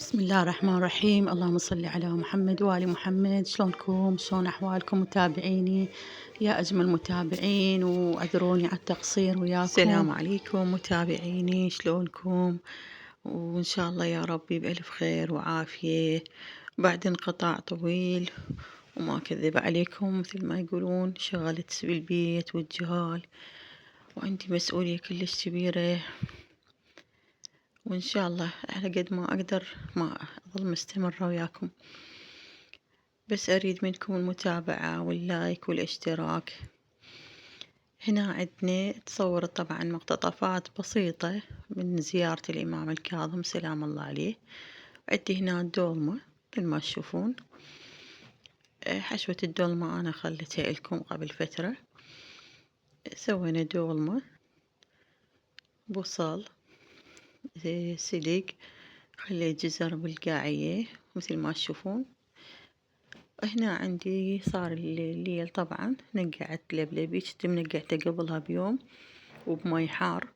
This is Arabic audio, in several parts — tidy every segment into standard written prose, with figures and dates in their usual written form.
بسم الله الرحمن الرحيم. اللهم صل على محمد وآل محمد. شلونكم؟ شلون أحوالكم متابعيني يا أجمل متابعين؟ واعذروني على التقصير وياكم. السلام عليكم متابعيني، شلونكم؟ وإن شاء الله يا ربي بألف خير وعافية بعد انقطاع طويل. وما كذب عليكم مثل ما يقولون، شغلت بالبيت والجهال وعندي مسؤولية كلش كبيرة، وإن شاء الله على قد ما أقدر ما أظل مستمرة وياكم. بس أريد منكم المتابعة واللايك والاشتراك. هنا عندنا تصور طبعا مقتطفات بسيطة من زيارة الإمام الكاظم سلام الله عليه. عندي هنا الدولمة مثل ما تشوفون. حشوة الدولمة أنا خليتها لكم قبل فترة. سوينا دولمة بصل سلق، خليت جزر بالقاعية مثل ما تشوفون. هنا عندي صار الليل طبعا نقعت لبلبي، كنت منقعته قبلها بيوم وبمي حار،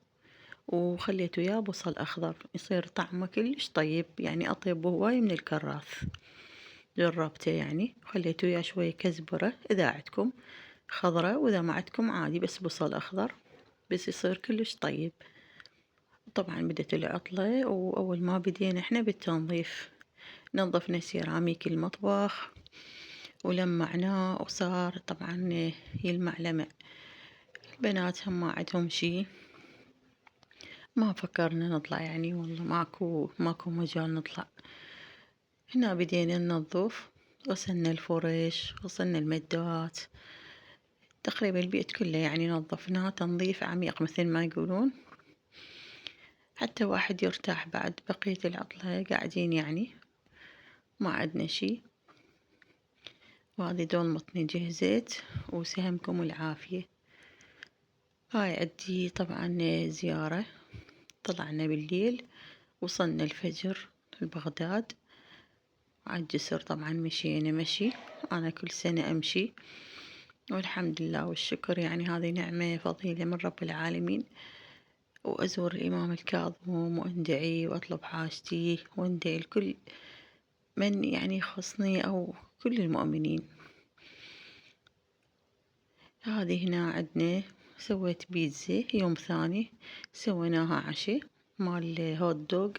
وخليت وياه بصل أخضر يصير طعمه كلش طيب، يعني أطيب هواي من الكراث. جربته يعني، خليت وياه شوية كزبرة إذا عندكم خضرة، وإذا ما عندكم عادي بس بصل أخضر، بس يصير كلش طيب. طبعا بدت العطلة، وأول ما بدينا إحنا بالتنظيف نظفنا سيراميك المطبخ ولمعناه، وصار طبعا يلمع لمع. البنات هم ما عندهم شي، ما فكرنا نطلع يعني، والله ماكو مجال نطلع. هنا بدينا ننظف، غسلنا الفرش، غسلنا المدات، تقريبا البيت كله يعني نظفناه تنظيف عميق مثل ما يقولون، حتى واحد يرتاح بعد بقية العطلة قاعدين يعني ما عندنا شي. وهذه دولمتني جهزت، وسهمكم العافية. هاي عندي طبعا زيارة، طلعنا بالليل، وصلنا الفجر في بغداد. عالجسر طبعا مشينا مشي، أنا كل سنة أمشي والحمد لله والشكر، يعني هذه نعمة فضيلة من رب العالمين. وأزور الإمام الكاظم وأندعي وأطلب حاجتي، وأندعي لكل من يعني يخصني أو كل المؤمنين. هذه هنا عندنا سويت بيتزا يوم ثاني، سويناها عشاء مال هوت دوغ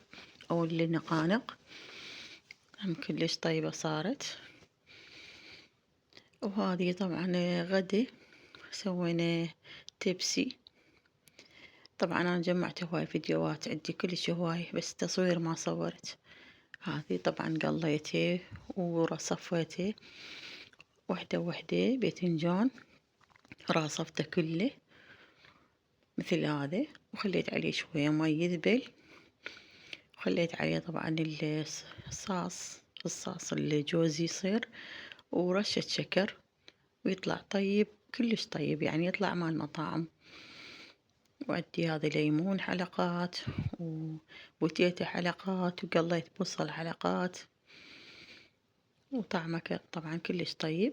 أو النقانق، هم كلش طيبة صارت. وهذه طبعا غدا سوينا تبسي. طبعا أنا جمعت هواي فيديوهات عندي كلش هواي، بس تصوير ما صورت. هذه طبعا قليته ورصفته وحدة وحدة باذنجان، راصفته كله مثل هذا، وخليت عليه شوية مي يذبل، وخليت عليه طبعا الصاص الجوزي يصير، ورشة شكر، ويطلع طيب كلش طيب، يعني يطلع مال مطاعم. وعندي هذا ليمون حلقات، وبوتيتا حلقات، وقليت بصل حلقات، وطعمه طبعا كلش طيب.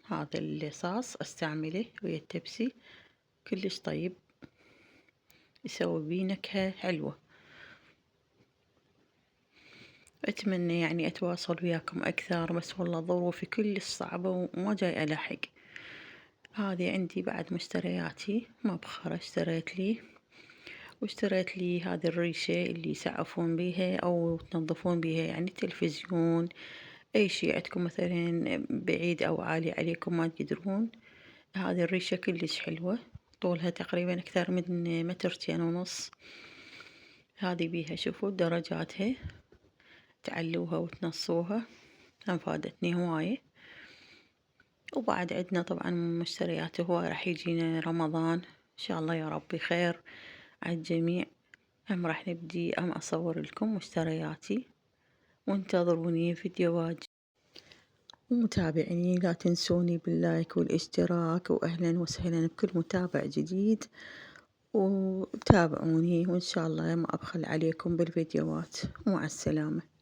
هذا الصاص استعمله ويا التبسي كلش طيب، يسوي بيه نكهة حلوة. أتمنى يعني أتواصل وياكم أكثر، بس والله ظروفي كلش صعبة وما جاي ألحق. هذه عندي بعد مشترياتي، مبخرة اشتريت لي، واشتريت لي هذه الريشة اللي يسعفون بيها أو تنظفون بيها يعني التلفزيون، أي شي عندكم مثلا بعيد أو عالي عليكم ما تقدرون. هذه الريشة كلش حلوة، طولها تقريبا أكثر من مترتين ونص. هذه بيها شوفوا درجاتها، تعلوها وتنصوها، هم فادتني هواية. وبعد عندنا طبعا مشتريات هواية، راح يجينا رمضان إن شاء الله يا ربي خير على الجميع. هم راح نبدي أصور لكم مشترياتي، وانتظروني فيديوهات. ومتابعيني لا تنسوني باللايك والاشتراك، وأهلا وسهلا بكل متابع جديد، وتابعوني، وإن شاء الله ما أبخل عليكم بالفيديوهات. ومع السلامة.